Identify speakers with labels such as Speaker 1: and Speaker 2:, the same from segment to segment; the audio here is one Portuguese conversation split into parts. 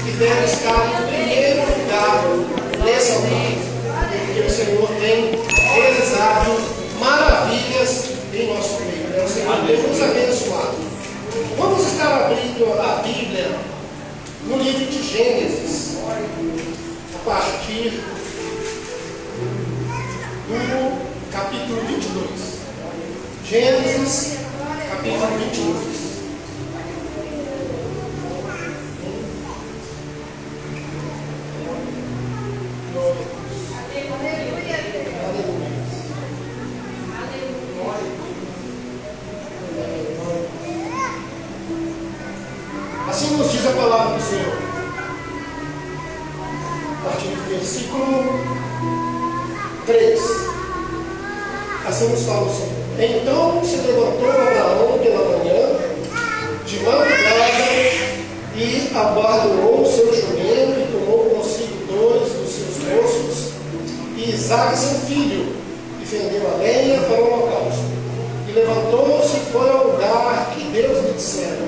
Speaker 1: que deve estar em primeiro lugar nesse altar, porque o Senhor tem realizado maravilhas em nosso meio. O Senhor tem nos abençoado. Vamos estar abrindo a Bíblia no livro de Gênesis, a partir do capítulo 22. Gênesis, capítulo 22. Assim nos diz a palavra do Senhor. A partir do versículo 3. Assim nos fala o Senhor. Então se levantou Abraão pela manhã, de madrugada, e aguardou o seu jumento, e tomou consigo 2 dos seus moços, e Isaque seu filho, e fendeu a lenha para o holocausto. E levantou-se e foi ao lugar que Deus lhe dissera.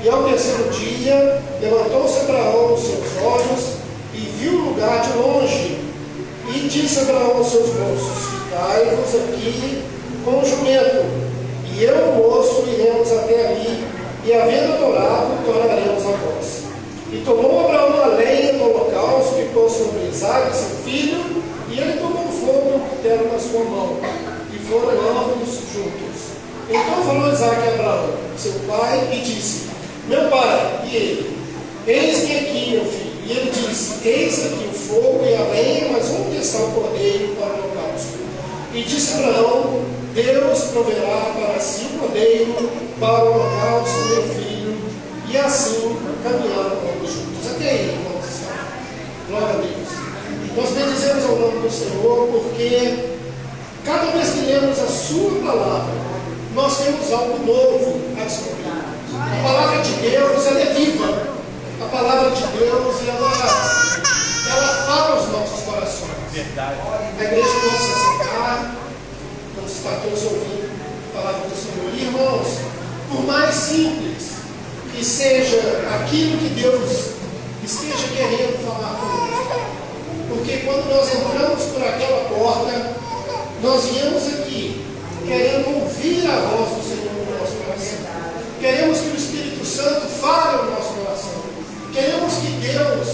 Speaker 1: E ao terceiro dia, levantou-se Abraão os seus olhos, e viu o lugar de longe. E disse Abraão aos seus moços: ficai-vos aqui com o jumento, e eu e o moço iremos até ali, e havendo adorado, tornaremos a vós. E tomou Abraão a lenha do holocausto, e pôs sobre Isaque seu filho, e ele tomou fogo e o cutelo na sua mão, e foram ambos juntos. Então falou Isaque a Abraão, seu pai, e disse: meu pai. E ele: eis-me aqui, meu filho. E ele disse: eis aqui o fogo e a lenha, mas onde está o cordeiro para o holocausto? E disse Abraão: Deus proverá para si o cordeiro para o holocausto, meu filho. E assim caminharam ambos juntos. Até aí, irmãos. Glória a Deus. Nós bendizemos ao nome do Senhor, porque cada vez que lemos a sua palavra, nós temos algo novo a descobrir. A palavra de Deus, ela é viva. A palavra de Deus, ela fala aos nossos corações.
Speaker 2: Verdade.
Speaker 1: A igreja pode se assentar, quando está todos ouvindo a palavra do Senhor. E, irmãos, por mais simples que seja aquilo que Deus esteja querendo falar conosco, porque quando nós entramos por aquela porta, nós viemos aqui querendo ouvir a voz do Senhor no nosso coração. Queremos que o Espírito Santo fale no nosso coração. Queremos que Deus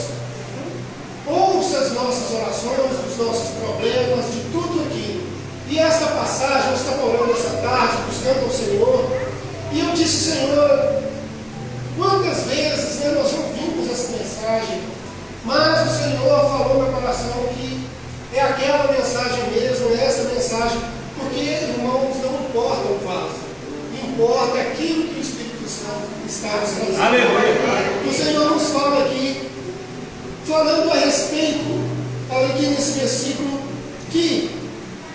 Speaker 1: ouça as nossas orações, os nossos problemas, de tudo aquilo. E esta passagem, eu estava orando essa tarde, buscando o Senhor, e eu disse: Senhor, quantas vezes nós ouvimos essa mensagem, mas o Senhor falou no meu coração que é aquela mensagem mesmo, é essa mensagem, porque, irmãos, não importa o vaso, importa aquilo que o Espírito Santo está nos trazendo.
Speaker 2: Aleluia.
Speaker 1: O Senhor nos fala aqui, falando a respeito, aqui nesse versículo, que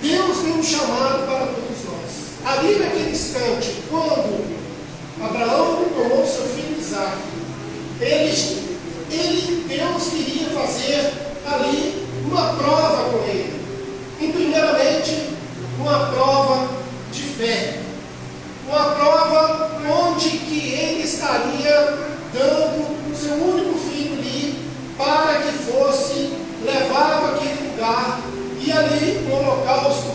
Speaker 1: Deus tem um chamado para todos nós. Ali naquele instante, quando Abraão tomou seu filho Isaque, Deus queria fazer ali uma prova com ele. E primeiramente, uma prova de fé. Uma prova onde que ele estaria dando o seu único filho ali para que fosse levado àquele lugar e ali o holocausto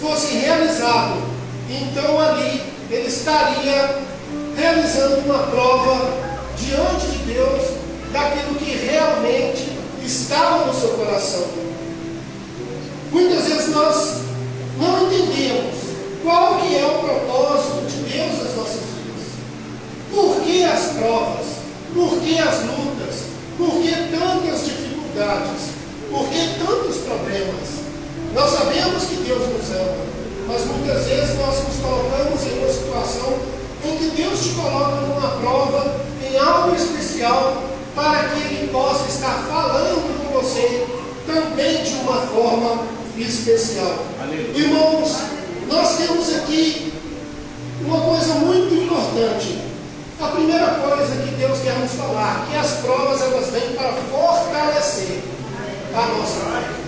Speaker 1: fosse realizado. Então ali ele estaria realizando uma prova diante de Deus daquilo que realmente estava no seu coração. Muitas vezes nós não entendemos qual que é o propósito de Deus nas nossas vidas. Por que as provas? Por que as lutas? Por que tantas dificuldades? Por que tantos problemas? Nós sabemos que Deus nos ama, mas muitas vezes nós nos colocamos em uma situação em que Deus te coloca numa prova, em algo especial, para que Ele possa estar falando com você também de uma forma especial. Aleluia. Irmãos, nós temos aqui uma coisa muito importante. A primeira coisa que Deus quer nos falar, que as provas elas vêm para fortalecer a nossa fé.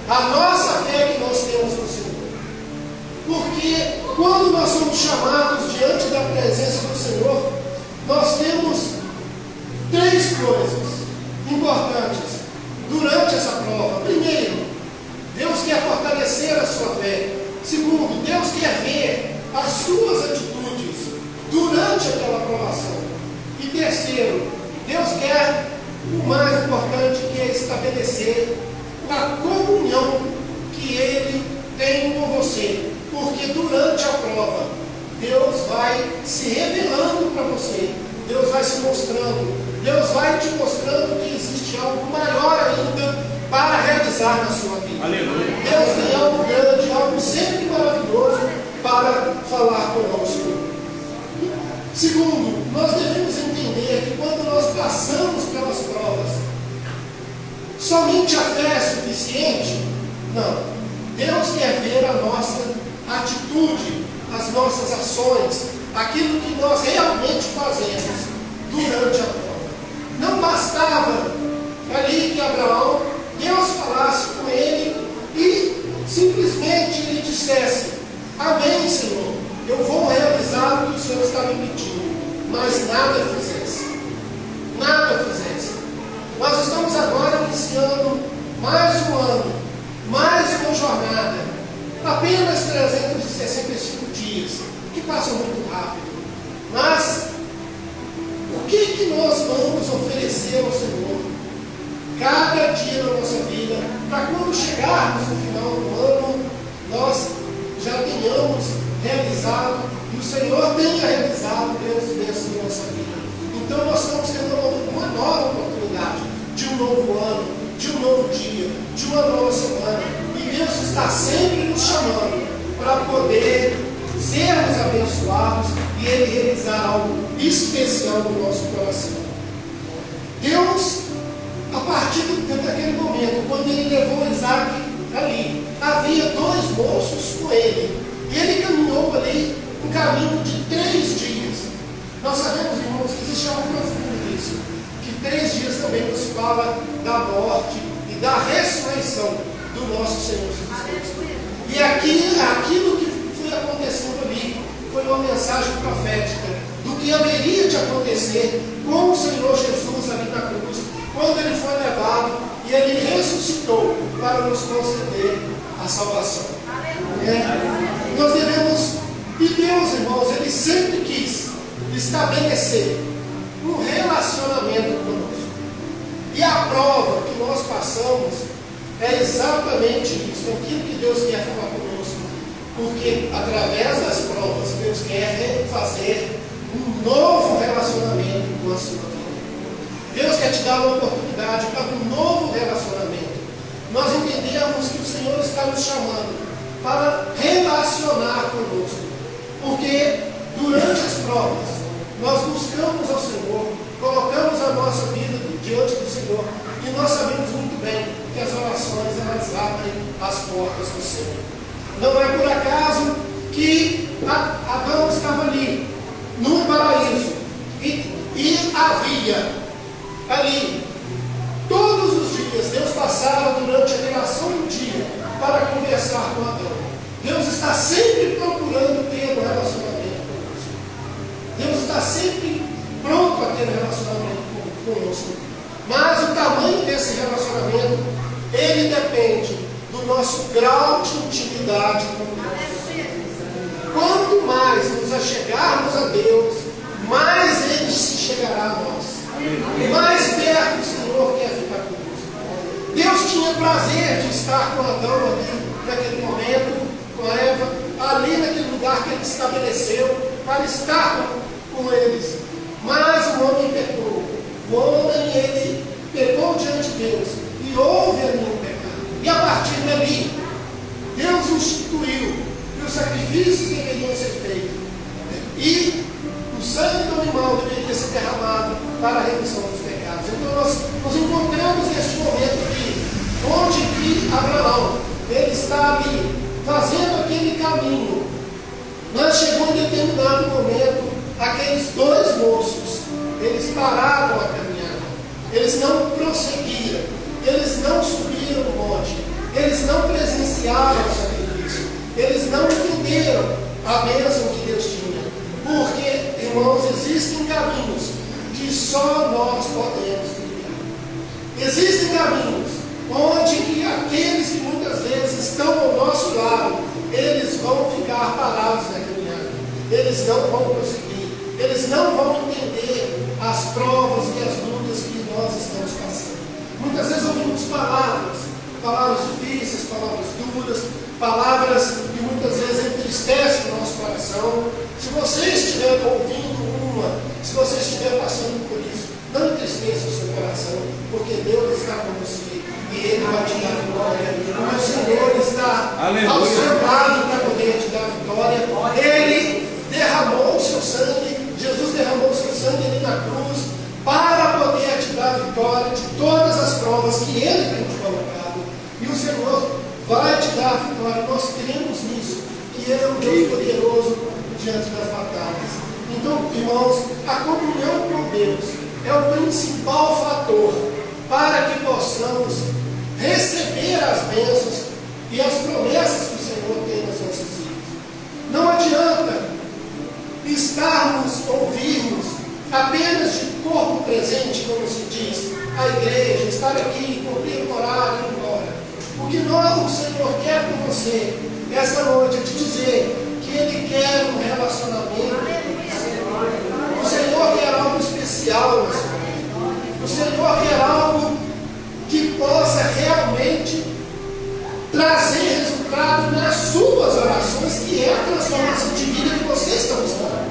Speaker 1: A nossa fé que nós temos no Senhor. Porque quando nós somos chamados diante da presença do Senhor, nós temos três coisas importantes durante essa prova. Primeiro, Deus quer fortalecer a sua fé. Segundo, Deus quer ver as suas atitudes durante aquela provação. E terceiro, Deus quer o mais importante, que é estabelecer a comunhão que Ele tem com você. Porque durante a prova, Deus vai se revelando para você. Deus vai se mostrando. Deus vai te mostrando que existe algo maior ainda para realizar na sua vida.
Speaker 2: Aleluia.
Speaker 1: Deus tem algo grande, algo sempre maravilhoso para falar conosco. Segundo, nós devemos entender que quando nós passamos pelas provas, somente a fé é suficiente? Não. Deus quer ver a nossa atitude, as nossas ações, aquilo que nós realmente fazemos durante a prova. Não bastava ali que Abraão, Deus falasse com ele e simplesmente ele dissesse: amém, Senhor, eu vou realizar o que o Senhor está me pedindo, mas nada fizesse. Nada fizesse. Nós estamos agora iniciando mais um ano, mais uma jornada, apenas 365 dias, que passam muito rápido. Mas o que nós vamos oferecer ao Senhor cada dia na nossa vida, para quando chegarmos no final do ano, nós já tenhamos realizado, e o Senhor tenha realizado grandes bênçãos na nossa vida. Então nós estamos tendo uma nova oportunidade, de um novo ano, de um novo dia, de uma nova semana. E Deus está sempre nos chamando para poder sermos abençoados e Ele realizar algo especial no nosso coração. Deus, a partir daquele momento, quando Ele levou Isaac ali, havia dois moços com ele, e ele caminhou ali um caminho de 3 dias. Nós sabemos, irmãos, que existe algo profundo nisso, que 3 dias também nos fala da morte e da ressurreição do nosso Senhor Jesus Cristo. E aquilo que foi acontecendo ali foi uma mensagem profética do que haveria de acontecer com o Senhor Jesus ali na cruz, quando Ele foi levado e Ele ressuscitou para nos conceder a salvação. Nós devemos, e Deus, irmãos, Ele sempre quis estabelecer um relacionamento conosco. E a prova que nós passamos é exatamente isso, aquilo que Deus quer falar conosco. Porque através das provas, Deus quer fazer um novo relacionamento com a sua vida. Deus quer te dar uma oportunidade para um novo relacionamento. Nós entendemos que o Senhor está nos chamando para relacionar conosco. Porque durante as provas, nós buscamos ao Senhor, colocamos a nossa vida diante do Senhor, e nós sabemos muito bem que as orações, elas abrem as portas do Senhor. Não é por acaso que Adão estava ali, no paraíso, e havia ali, todos os dias, Deus passava durante a geração do dia para conversar com Adão. Deus está sempre procurando ter um relacionamento conosco. Deus está sempre pronto a ter um relacionamento conosco. Mas o tamanho desse relacionamento, ele depende do nosso grau de intimidade com Deus. Quanto mais nos achegarmos a Deus, mais Ele se chegará a nós. Mais perto o Senhor quer ficar conosco. Deus tinha prazer de estar com Adão ali, naquele momento, com Eva, ali naquele lugar que Ele estabeleceu, para estar com eles. Mas o homem pecou. O homem, ele pecou diante de Deus, e houve ali um pecado. E a partir dali, Deus instituiu que os sacrifícios deveriam ser feitos. E o sangue do animal deveria ser derramado para a remissão dos pecados. Então nós nos encontramos neste momento aqui, onde que Abraão, ele está ali, fazendo aquele caminho. Mas chegou em determinado momento, aqueles dois moços, eles pararam a caminhada. Eles não prosseguiram, eles não subiram o monte, eles não presenciaram o sacrifício, eles não entenderam a bênção que Deus tinha. Porque, irmãos, existem caminhos que só nós podemos trilhar. Existem caminhos onde que aqueles que muitas vezes estão ao nosso lado, eles vão ficar parados na caminhada, eles não vão prosseguir, eles não vão entender as provas e as lutas que nós estamos passando. Muitas vezes ouvimos palavras difíceis, palavras duras, palavras que muitas vezes entristecem o nosso coração. Se você estiver ouvindo se você estiver passando por isso, não entristeça o seu coração, porque Deus está com você e Ele vai te dar vitória. O Senhor está ao seu lado para poder te dar vitória. Ele derramou o seu sangue, Jesus derramou o seu sangue ali na cruz para poder te dar vitória de todas as provas que Ele tem te colocado. E o Senhor vai te dar vitória. Nós cremos nisso, que Ele é um Deus poderoso diante das batalhas. Então, irmãos, a comunhão com Deus é o principal fator para que possamos receber as bênçãos e as promessas que o Senhor tem nas nossas vidas. Não adianta ouvirmos apenas de corpo presente, como se diz, a igreja, estar aqui, cumprir o horário e ir embora. O que o Senhor quer com você essa noite é te dizer que Ele quer um relacionamento. O Senhor quer algo especial na sua vida. O Senhor quer algo que possa realmente trazer resultado nas suas orações, que é a transformação de vida que você está buscando.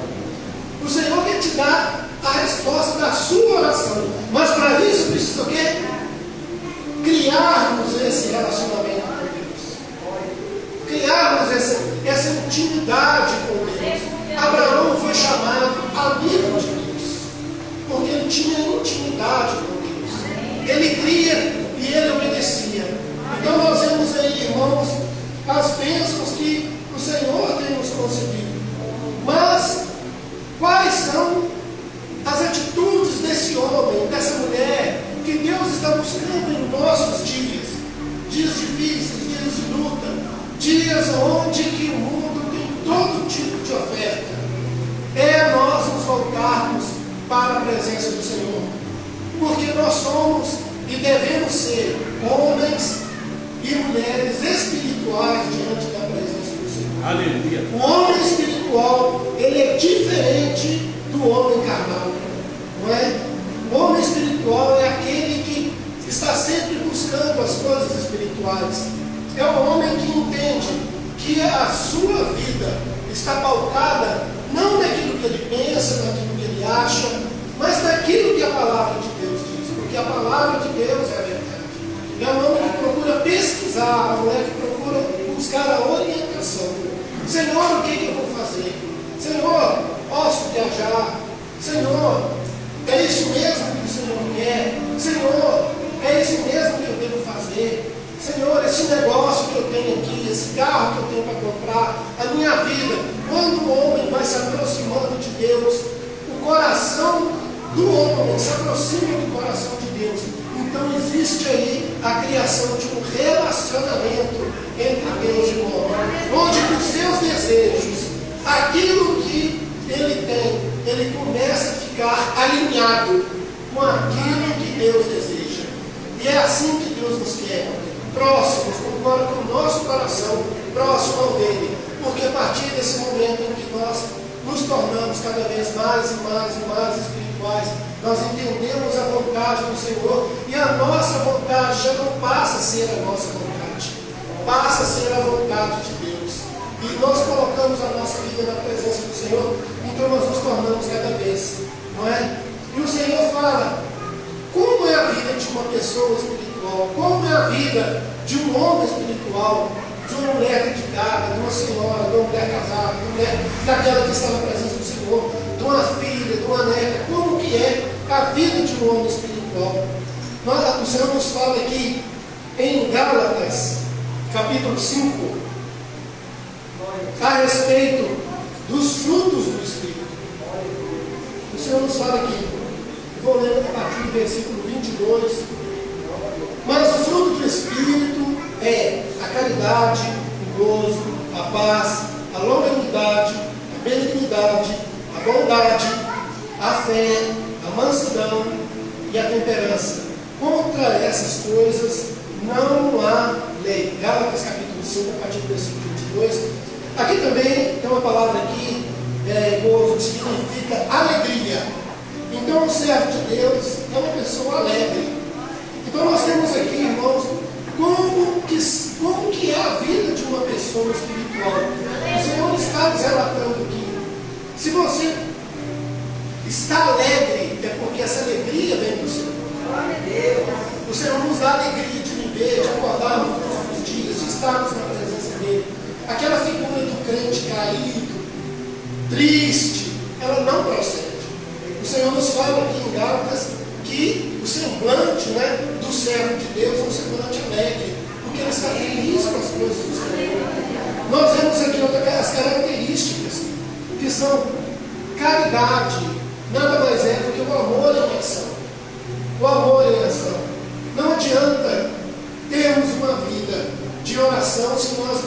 Speaker 1: O Senhor quer te dar a resposta da sua oração. Mas para isso precisa o quê? Criarmos esse relacionamento com Deus. Criarmos essa intimidade com Deus. Abraão foi chamado amigo de Deus, porque ele tinha intimidade com Deus. Ele cria e ele obedecia. Então nós vemos aí, irmãos, as bênçãos que o Senhor tem nos concedido. Mas quais são as atitudes desse homem, dessa mulher, que Deus está buscando em nossos dias? Dias difíceis, dias de luta, dias onde que o mundo tem todo tipo de oferta. É nós nos voltarmos para a presença do Senhor, porque nós somos e devemos ser homens e mulheres espirituais diante da presença do Senhor.
Speaker 2: Aleluia.
Speaker 1: O homem espiritual, ele é diferente do homem carnal, não é? O homem espiritual é aquele que está sempre buscando as coisas espirituais. É o homem que entende que a sua vida está pautada não naquilo que ele pensa, naquilo que ele acha, mas naquilo que a palavra de Deus diz, porque a palavra de Deus é a verdade. É um homem que procura pesquisar, uma mulher que procura buscar a orientação. Senhor, o que eu vou fazer? Senhor, posso viajar? Senhor, é isso mesmo que o Senhor quer? Senhor, é isso mesmo que eu devo fazer? Senhor, esse negócio que eu tenho aqui, esse carro que eu tenho para comprar, a minha vida, quando o homem vai se aproximando de Deus, o coração do homem se aproxima do coração de Deus. Então existe aí a criação de um relacionamento entre Deus e o homem, onde os seus desejos, aquilo que ele tem, ele começa a ficar alinhado com aquilo que Deus deseja. E é assim que Deus nos quer, próximos, com o nosso coração próximo ao dele, porque a partir desse momento em que nós nos tornamos cada vez mais e mais e mais espirituais, nós entendemos a vontade do Senhor e a nossa vontade já não passa a ser a nossa vontade, passa a ser a vontade de Deus. E nós colocamos a nossa vida na presença do Senhor, então nós nos tornamos cada vez, não é? E o Senhor fala, como é a vida de uma pessoa espiritual, como é a vida de um homem espiritual, de uma mulher dedicada, de uma senhora, de uma mulher casada, de uma mulher daquela que está na presença do Senhor, de uma filha, de uma neta, como que é a vida de um homem espiritual. O Senhor nos fala aqui em Gálatas, capítulo 5, a respeito dos frutos do Espírito. O Senhor nos fala aqui, vou ler a partir do versículo 22, mas o fruto do Espírito é a caridade, o gozo, a paz, a longanimidade, a benignidade, a bondade, a fé, a mansidão e a temperança. Contra essas coisas não há lei. Gálatas capítulo 5, a partir do versículo 22. Aqui também tem uma palavra aqui, gozo, que significa alegria. Então o servo de Deus é uma pessoa alegre. Então nós temos aqui, irmãos, como que é a vida de uma pessoa espiritual. O Senhor está nos relatando aqui. Se você está alegre, é porque essa alegria vem do Senhor. O Senhor nos dá alegria de viver, de acordarmos todos os dias, de estarmos na presença dEle. Aquela figura do crente caído, triste, ela não procede. O Senhor nos fala aqui em Gálatas que o semblante, do servo de Deus é um semblante alegre, porque ele está feliz com as coisas do Senhor. Nós vemos aqui as características, que são caridade, nada mais é do que o amor em ação. O amor em ação. Não adianta termos uma vida de oração se nós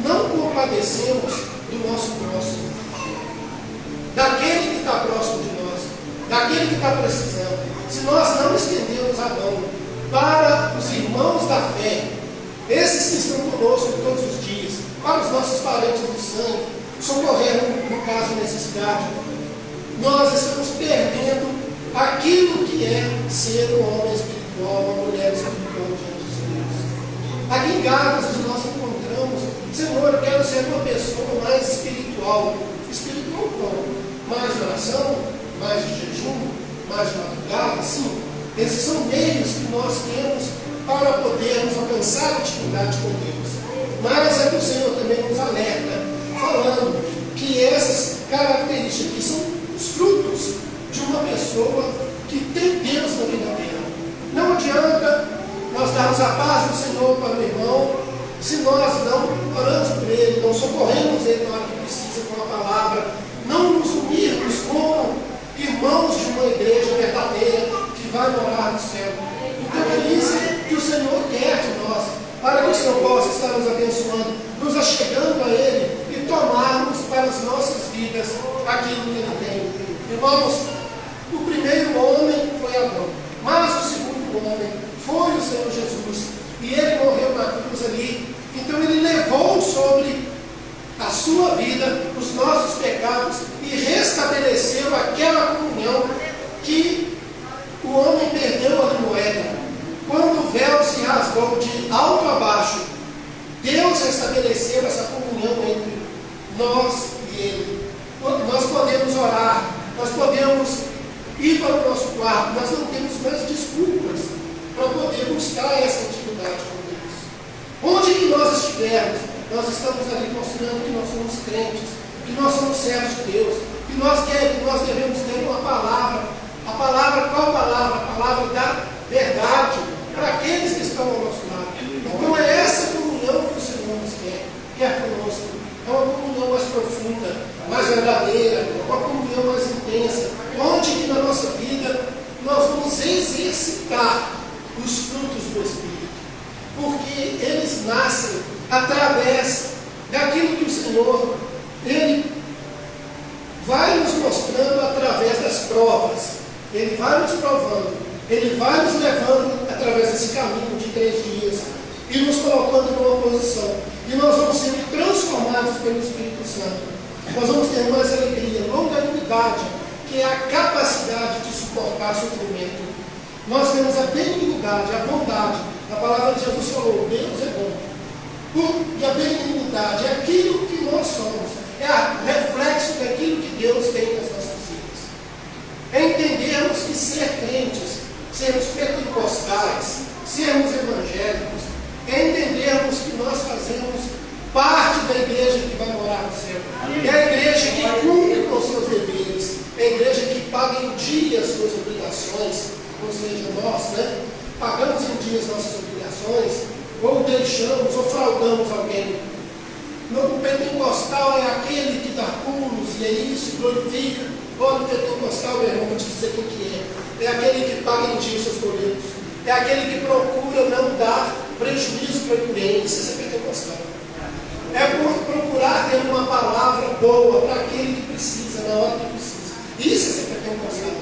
Speaker 1: não compadecemos do nosso próximo, daquele que está próximo de nós, daquele que está precisando. Se nós não estendemos a mão para os irmãos da fé, esses que estão conosco todos os dias, para os nossos parentes do sangue, socorrer no caso de necessidade, nós estamos perdendo aquilo que é ser um homem espiritual, uma mulher espiritual diante de Deus. Aqui em Gálatas nós encontramos, Senhor, eu quero ser uma pessoa mais espiritual. Espiritual como? Mais de oração, mais de jejum, mais de madrugada, sim. Esses são meios que nós temos para podermos alcançar a intimidade com Deus. Mas é que o Senhor também nos alerta, falando que essas características aqui são os frutos de uma pessoa que tem Deus na vida dela. Não adianta nós darmos a paz do Senhor para o irmão, se nós não oramos por ele, não socorremos ele na hora que precisa com a palavra, não nos unirmos como irmãos de uma igreja verdadeira que vai morar no céu. Então é isso que o Senhor quer de nós, para que o Senhor possa estar nos abençoando, nos achegando a Ele e tomarmos para as nossas vidas aquilo que Ele tem. Irmãos, o primeiro homem foi Adão, mas o segundo homem foi o Senhor Jesus, e Ele morreu na cruz ali. Então Ele levou sobre a sua vida os nossos pecados e restabeleceu aquela comunhão que o homem perdeu ali no Éden. Quando o véu se rasgou de alto a baixo, Deus restabeleceu essa comunhão entre nós e Ele. Nós podemos orar, nós podemos ir para o nosso quarto, nós não temos mais desculpas para poder buscar essa intimidade com Deus. Onde que nós estivermos, nós estamos ali mostrando que nós somos crentes, que nós somos servos de Deus, que nós devemos ter uma palavra. A palavra, qual palavra? A palavra da verdade para aqueles que estão ao nosso lado. Então é essa comunhão que o Senhor nos quer conosco. É uma comunhão mais profunda, mais verdadeira, uma comunhão mais intensa, onde que na nossa vida nós vamos exercitar os frutos do Espírito, porque eles nascem através daquilo que o Senhor, Ele vai nos mostrando através das provas. Ele vai nos provando, Ele vai nos levando através desse caminho de 3 dias e nos colocando numa posição. E nós vamos sendo transformados pelo Espírito Santo. Nós vamos ter mais alegria, longanimidade, que é a capacidade de suportar sofrimento. Nós temos a benignidade, a bondade. A palavra de Jesus falou, Deus é bom. E a benignidade é aquilo que nós somos. É o reflexo daquilo que Deus tem nas nossas vidas. É entendermos que ser crentes, sermos pentecostais, sermos evangélicos, é entendermos que nós fazemos parte da igreja que vai morar no céu. É a igreja que cumpre com os seus deveres, é a igreja que paga em dia as suas obrigações, ou seja, nós, pagamos em dia as nossas obrigações, ou deixamos, ou fraudamos alguém. O pentecostal é aquele que dá pulos, e é isso, glorifica. Olha, o pentecostal, meu irmão, vou te dizer o que é. É aquele que paga em dia os seus boletos. É aquele que procura não dar prejuízo para ninguém. Isso é ser pentecostal. É procurar ter uma palavra boa para aquele que precisa, na hora que precisa. Isso é ser pentecostal.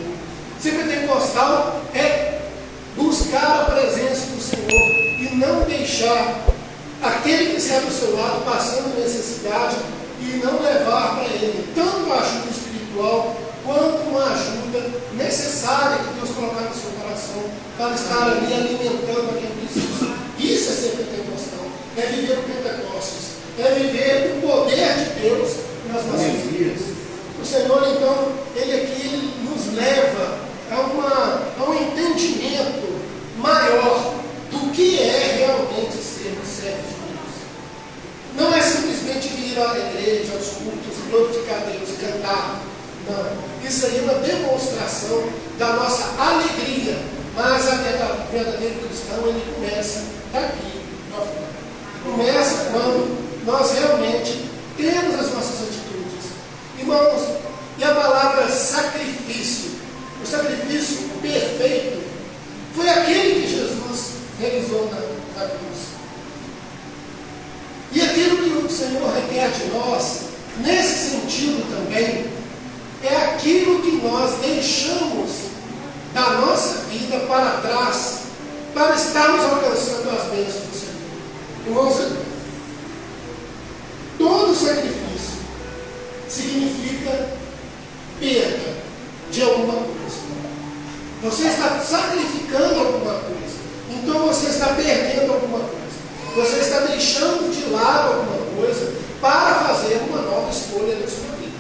Speaker 1: Ser pentecostal pentecostal é buscar a presença do Senhor e não deixar aquele que está do seu lado passando necessidade e não levar para ele tanto a ajuda espiritual quanto uma ajuda necessária que Deus colocar no seu coração para estar ali alimentando a quem precisa. Isso é ser pentecostal, é viver o Pentecostes, é viver o poder de Deus nas nossas vidas. O Senhor, então, Ele aqui nos leva a um entendimento maior do que é realmente sermos servos de Deus. Não é simplesmente vir à igreja, aos cultos, glorificar Deus e cantar. Não. Isso aí é uma demonstração da nossa alegria. Mas o verdadeiro cristão, ele começa daqui. Começa quando nós realmente temos as nossas atitudes. Irmãos, e a palavra sacrifício, o sacrifício perfeito, foi aquele que Jesus realizou na cruz. E aquilo que o Senhor requer de nós, nesse sentido também, é aquilo que nós deixamos da nossa vida para trás, para estarmos alcançando as bênçãos do Senhor. Irmãos, todo sacrifício significa perda de alguma coisa. Você está sacrificando alguma coisa, então você está perdendo alguma coisa. Você está deixando de lado alguma coisa para fazer uma nova escolha na sua vida.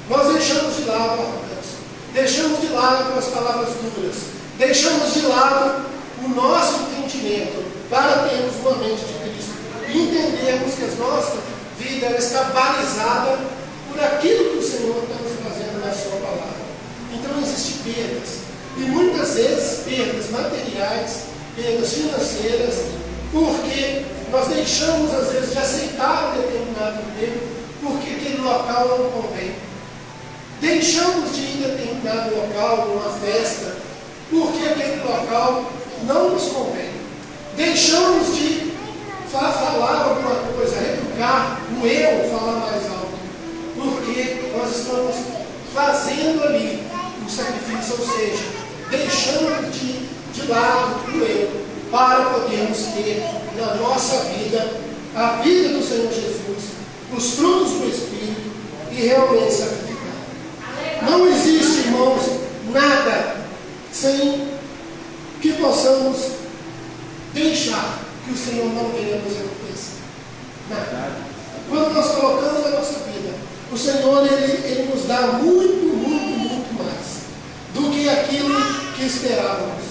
Speaker 1: Nós deixamos de lado a arrogância, deixamos de lado as palavras duras, deixamos de lado o nosso entendimento para termos uma mente de Cristo e entendermos que a nossa vida está balizada por aquilo que o Senhor está nos fazendo na sua palavra. Então existem perdas, e muitas vezes perdas materiais, perdas financeiras, porque nós deixamos às vezes de aceitar um determinado emprego porque aquele local não convém. Deixamos de ir em determinado local, numa festa, porque aquele local não nos convém. Deixamos de falar alguma coisa, reeducar o eu, falar mais alto, porque nós estamos fazendo ali o sacrifício, ou seja, deixando de lado o eu, para podermos ter na nossa vida a vida do Senhor Jesus, os frutos do Espírito e realmente sacrificar. Não existe, irmãos, nada sem que possamos deixar que o Senhor não venha nos reconhecer. Nada. Quando nós colocamos a nossa vida, o Senhor ele nos dá muito, muito, muito mais do que aquilo que esperávamos.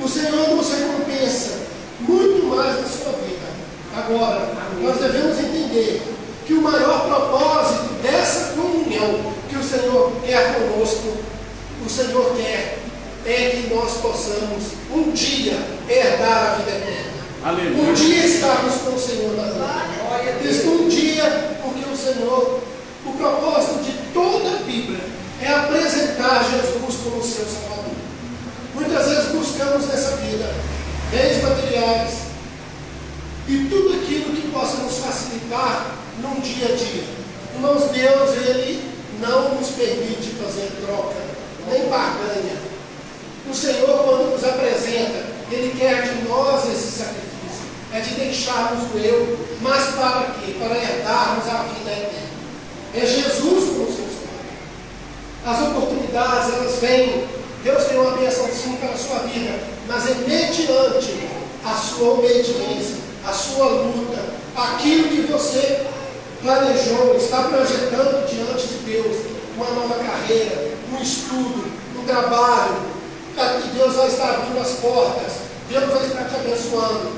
Speaker 1: O Senhor nos recompensa muito mais na sua vida. Agora, nós devemos entender que o maior propósito dessa comunhão que o Senhor quer conosco, o Senhor quer, é que nós possamos um dia herdar a vida eterna. Aleluia. Um dia estarmos com o Senhor na glória. Isso um dia, porque o Senhor, o propósito de toda a Bíblia é apresentar Jesus como seu Salvador. Muitas vezes buscamos nessa vida bens materiais e tudo aquilo que possa nos facilitar num dia a dia. Irmãos, Deus, Ele não nos permite fazer troca, nem barganha. O Senhor, quando nos apresenta, Ele quer de nós esse sacrifício, é de deixarmos o eu, mas para quê? Para herdarmos a vida eterna. É Jesus como seu Senhor. As oportunidades, elas vêm. Deus tem uma bênção sim para a sua vida, mas é mediante a sua obediência, a sua luta, aquilo que você planejou, está projetando diante de Deus, uma nova carreira, um estudo, um trabalho, que Deus vai estar abrindo as portas, Deus vai estar te abençoando,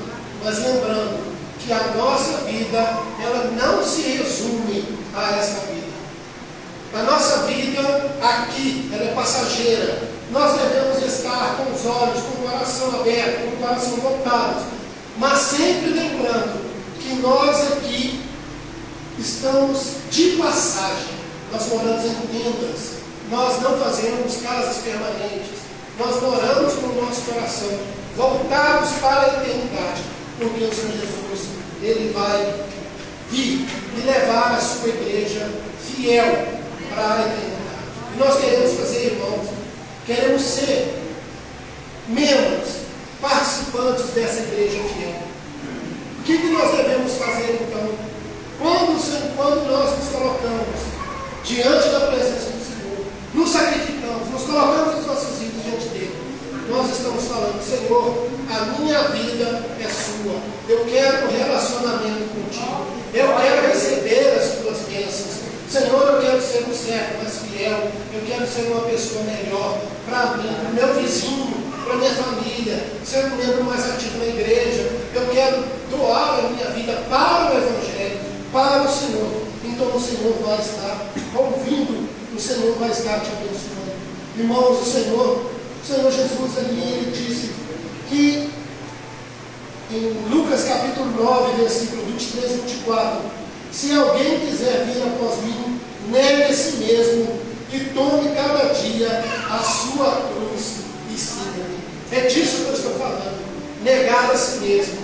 Speaker 1: mas lembrando que a nossa vida, ela não se resume a essa vida. A nossa vida aqui, ela é passageira. Nós devemos estar com os olhos, com o coração aberto, com o coração voltado, mas sempre lembrando que nós aqui estamos de passagem. Nós moramos em tendas, nós não fazemos casas permanentes, nós moramos com o nosso coração voltados para a eternidade, porque o Senhor Jesus, Ele vai vir e levar a sua igreja fiel para a eternidade. E nós queremos fazer, irmãos, queremos ser participantes dessa igreja fiel. O que nós devemos fazer então? Quando nós nos colocamos diante da presença do Senhor, nos sacrificamos, nos colocamos as nossas vidas diante dele, nós estamos falando: Senhor, a minha vida é sua, eu quero um relacionamento contigo, eu quero receber as tuas bênçãos. Senhor, eu quero ser um servo mais fiel, eu quero ser uma pessoa melhor para mim, para o meu vizinho, para a minha família, ser um membro mais ativo na igreja. Eu quero doar a minha vida para o Evangelho, para o Senhor. Então o Senhor vai estar ouvindo, o Senhor vai estar te abençoando. Irmãos, o Senhor Jesus ali, ele disse que em Lucas capítulo 9, versículo 23 e 24, se alguém quiser vir após mim, negue a si mesmo e tome cada dia a sua cruz e siga-me. É disso que eu estou falando. Negar a si mesmo.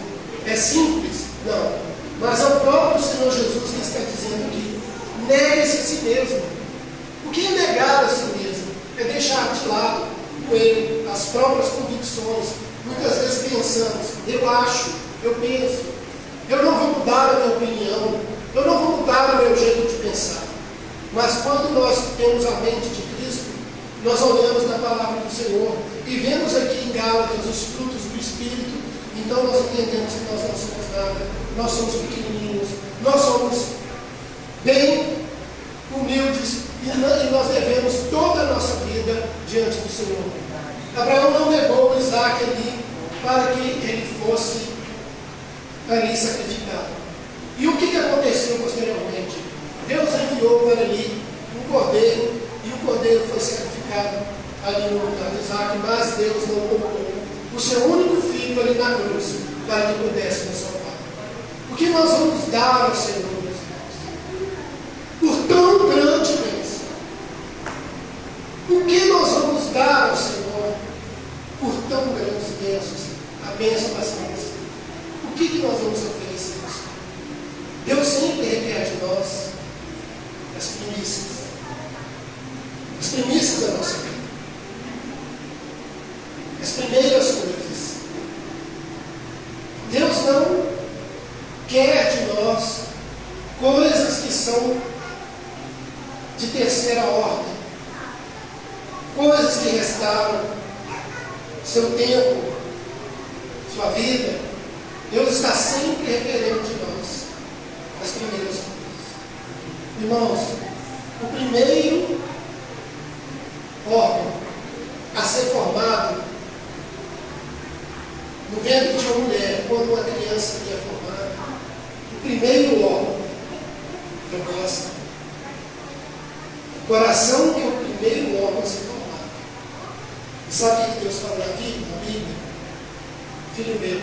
Speaker 1: É simples? Não. Mas é o próprio Senhor Jesus que está dizendo aqui: negue-se a si mesmo. O que é negar a si mesmo? É deixar de lado as próprias convicções. Muitas vezes pensamos: eu acho, eu penso, eu não vou mudar a minha opinião, eu não vou mudar o meu jeito de pensar. Mas quando nós temos a mente de Cristo, nós olhamos na palavra do Senhor e vemos aqui em Gálatas os frutos do Espírito. Então nós entendemos que nós não somos nada, nós somos pequenininhos, nós somos bem humildes e nós devemos toda a nossa vida diante do Senhor. Abraão não negou Isaac ali para que ele fosse ali sacrificado. E o que aconteceu posteriormente? Deus enviou para ali um cordeiro, e o cordeiro foi sacrificado ali no lugar de Isaac, mas Deus não colocou o seu único filho ali na cruz para que pudesse nos salvar. O que nós vamos dar ao Senhor, meus irmãos? Por tão grande bênção. O que nós vamos dar ao Senhor por tão grandes bênçãos? A bênção da salvação. O que nós vamos oferecer ao Senhor? Deus sempre requer de nós as primícias. As primícias da nossa vida. As primeiras coisas. Deus não quer de nós coisas que são de terceira ordem. Coisas que restauram seu tempo, sua vida. Deus está sempre requerendo de nós as primeiras coisas. Irmãos, o primeiro órgão a ser formado no ventre de uma mulher, quando uma criança ia formar, o primeiro órgão foi o coração. O coração que é o primeiro órgão a ser formado. E sabe o que Deus fala na Bíblia? Filho meu,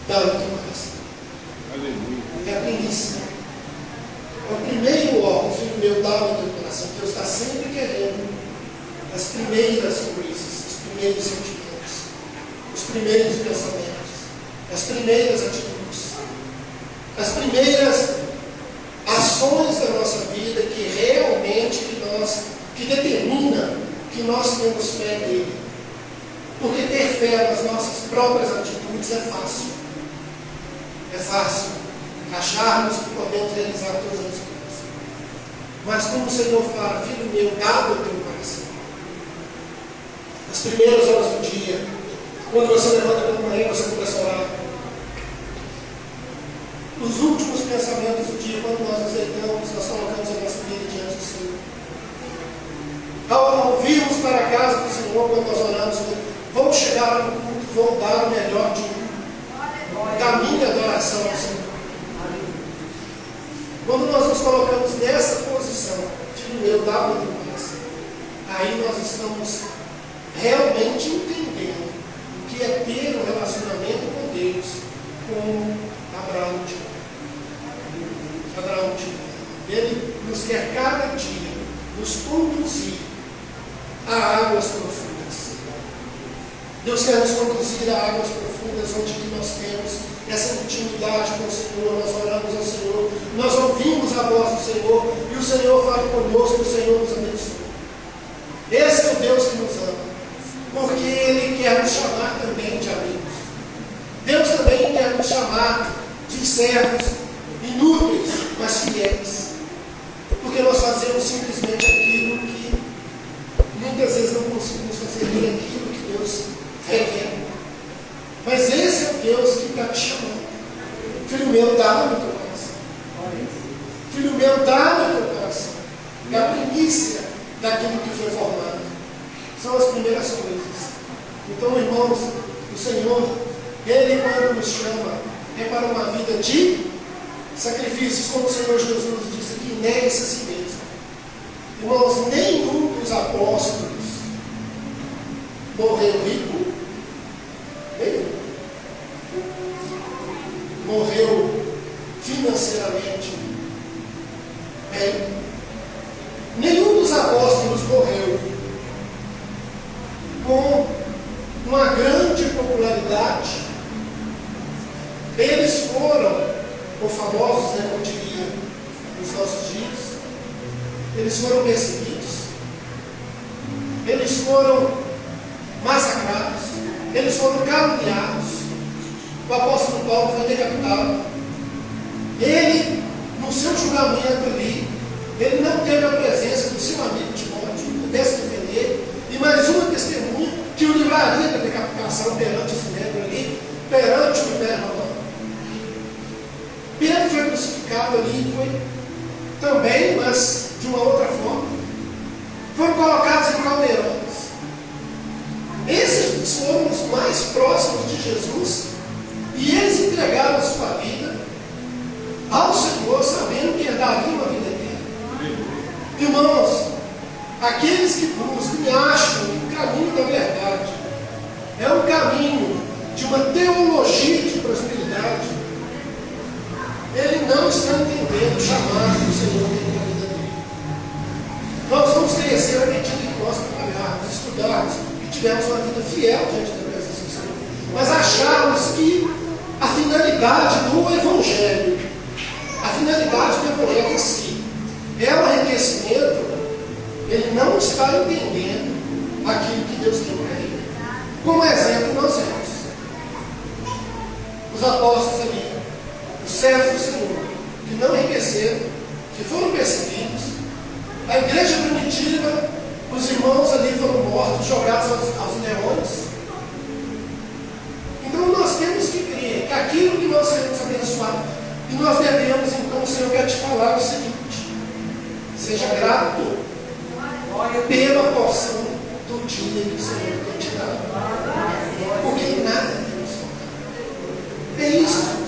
Speaker 1: dá-me o teu coração.
Speaker 2: Aleluia.
Speaker 1: É a primícia. É o primeiro órgão, filho meu, dá-me o teu coração. Deus está sempre querendo as primeiras coisas, os primeiros sentimentos, os primeiros pensamentos, as primeiras atitudes, as primeiras ações da nossa vida que realmente que determina que nós temos fé nele. Porque ter fé nas nossas próprias atitudes é fácil. É fácil acharmos que podemos realizar todas as coisas. Mas como o Senhor fala: filho meu, dá o teu coração. As primeiras horas do dia, quando você levanta pela manhã, você começa a orar. Os últimos pensamentos do dia, quando nós nos deitamos, nós colocamos a nossa vida diante do Senhor. Ao virmos para a casa do Senhor, quando nós oramos, vamos chegar no culto, vou dar o melhor de mim, da minha adoração ao Senhor. Quando nós nos colocamos nessa posição, filho meu, dá o teu coração, aí nós estamos realmente entendendo o que é ter um relacionamento com Deus, como Abraão tinha. Ele nos quer cada dia nos conduzir a águas profundas. Deus quer nos conduzir a águas profundas, onde nós temos essa intimidade com o Senhor, nós oramos ao Senhor, nós ouvimos a voz do Senhor, e o Senhor fala conosco, o Senhor nos abençoa. Esse é o Deus que nos ama, porque Ele quer nos chamar também de amigos. nos chamar de servos inúteis, mas fiéis. Porque nós fazemos simplesmente aquilo que muitas vezes não conseguimos fazer nem aquilo que Deus requer. Mas esse é o Deus que está te chamando. Filho meu, dá no teu coração. Filho meu, dá no teu coração. É a primícia daquilo que foi formado. São as primeiras coisas. Então, irmãos, o Senhor, Ele quando nos chama, é para uma vida de sacrifícios, como o Senhor Jesus nos disse aqui, negue-se a si mesmo. Irmãos, nenhum dos apóstolos morreu rico, nenhum. Morreu financeiramente bem. Nenhum dos apóstolos morreu com uma grande popularidade. Eles foram, ou famosos, né, como diria nos nossos dias, eles foram perseguidos, eles foram massacrados, eles foram caluniados. O apóstolo Paulo foi decapitado. Ele, no seu julgamento ali, ele não teve a presença do seu amigo Timóteo, que pudesse defender, e mais uma testemunha que o livraria da decapitação perante o Sinédrio ali, perante o Império Romano. Pedro foi crucificado ali, foi também, mas de uma outra forma. Foram colocados em caldeirões. Esses foram os mais próximos de Jesus, e eles entregaram a sua vida ao Senhor, sabendo que daria uma vida eterna. Irmãos, aqueles que buscam e acham que o caminho da verdade é um caminho de uma teologia de prosperidade, ele não está entendendo o chamado que o Senhor tem na vida dele. Nós vamos crescer à medida que nós trabalharmos, estudarmos e tivermos uma vida fiel diante da presença do Senhor. Mas acharmos que a finalidade do Evangelho, a finalidade do Evangelho em si, é o enriquecimento, ele não está entendendo aquilo que Deus tem para ele. Como exemplo, nós vemos os apóstolos ali, os servos do Senhor, que não enriqueceram, que foram perseguidos. A igreja primitiva, os irmãos ali foram mortos, jogados aos leões. Então nós temos que crer que aquilo que nós seremos abençoados, e nós devemos, então, o Senhor quer te falar o seguinte: seja grato pela porção do dia que o Senhor tem te dado. Porque nada tem nos faltar. É isso.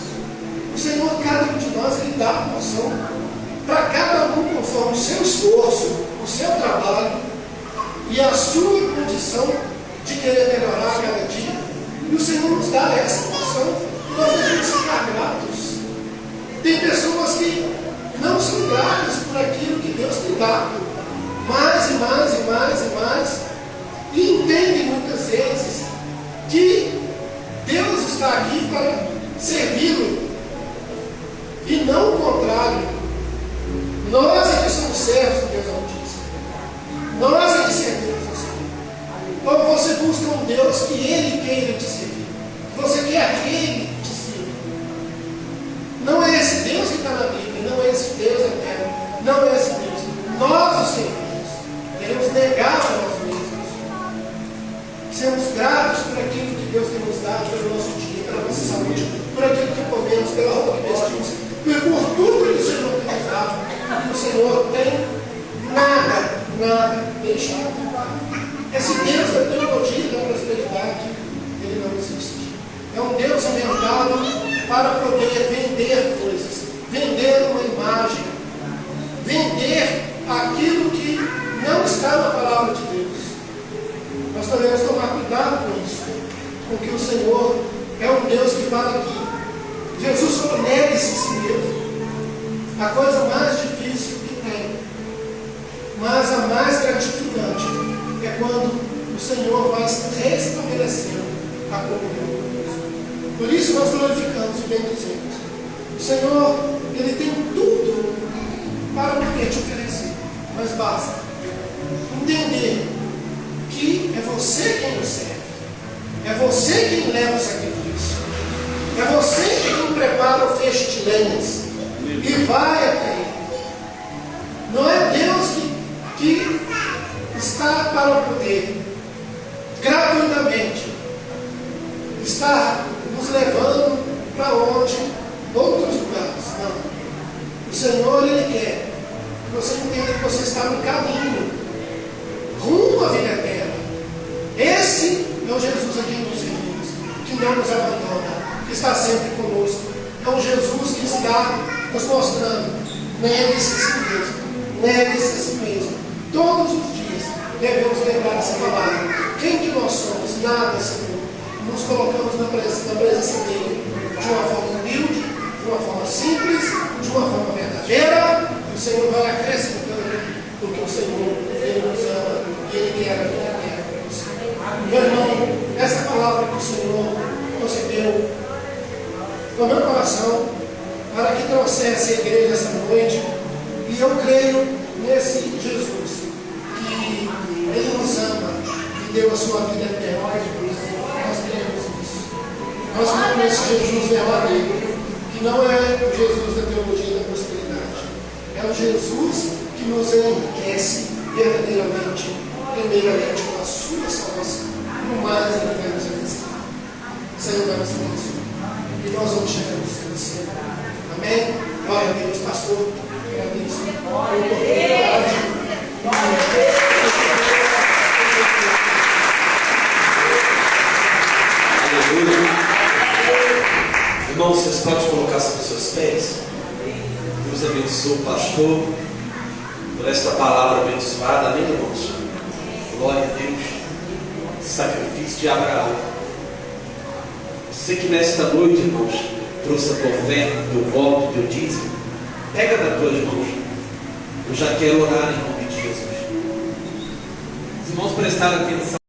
Speaker 1: O Senhor, cada um de nós, Ele dá a porção para cada um conforme o seu esforço, o seu trabalho e a sua condição de querer melhorar a cada dia. E o Senhor nos dá essa porção e nós devemos ficar gratos. Tem pessoas que não são gratas por aquilo que Deus tem dado, mais e mais e mais e mais, e entendem muitas vezes que Deus está aqui para servi-lo e não o contrário. Nós é que somos servos de Deus Altíssimo. Nós é que servimos ao Senhor. Ou você busca um Deus que Ele queira te servir, que você quer que Ele te sirva. Não é esse Deus que está na Bíblia, não é esse Deus eterno, não é esse Deus. Nós o servimos. Queremos negar a nós mesmos. Sermos gratos por aquilo que Deus tem nos dado, pelo nosso dia, pela nossa saúde, por aquilo que comemos, pela roupa que vestimos, por tudo que o Senhor tem nos dado. E o Senhor tem nada deixado. Esse Deus da teologia da prosperidade, ele não existe. É um Deus inventado para poder vender coisas, vender uma imagem, vender aquilo que não está na palavra de Deus. Nós devemos tomar cuidado com isso, porque o Senhor é um Deus que fala aqui. Jesus falou: negue-se a si mesmo. A coisa mais difícil que tem, mas a mais gratificante, é quando o Senhor vai restabelecendo a comunhão com Deus. Por isso nós glorificamos e bendizemos. O Senhor, Ele tem tudo para poder te oferecer, mas basta entender que é você quem o serve, é você quem leva o sacrifício, é você feixe de lenhas e vai até ele. Não é Deus que está para o poder, gratuitamente, está nos levando para onde? Outros lugares. Não. O Senhor, Ele quer que você entenda que você está no caminho rumo à vida eterna. Esse é o Jesus a quem nos servimos, que não nos abandona, que está sempre conosco. É um Jesus que está nos mostrando: negue-se a si mesmo, negue-se a si mesmo. Todos os dias devemos lembrar dessa palavra. Quem que nós somos? Nada, Senhor. Nos colocamos na presença dele de uma forma humilde, de uma forma simples, de uma forma verdadeira. E o Senhor vai acrescentando, porque o Senhor, Ele nos ama e Ele quer a vida eterna. Meu irmão, essa palavra que o Senhor concedeu no meu coração para que trouxesse a igreja essa noite, e eu creio nesse Jesus que Ele nos ama e deu a sua vida eterna. Nós cremos nisso. Nós cremos nesse Jesus verdadeiro, que não é o Jesus da teologia da prosperidade, é o Jesus que nos enriquece verdadeiramente, primeiramente com a sua salvação, no mais Ele vai nos abençoar. Senhor, vai nos abençoar. E nós vamos chegar no céu. Amém? Glória a Deus, pastor. Agradeço a oportunidade.
Speaker 2: Aleluia. Irmãos, vocês podem colocar sobre os seus pés. Deus abençoe o pastor por esta palavra abençoada. Amém, irmãos? Glória a Deus. Sacrifício de Abraão. Você que nesta noite, irmãos, trouxe a tua oferta, teu voto, teu dízimo, pega nas tuas mãos. Eu já quero orar em nome de Jesus. Os irmãos prestaram atenção.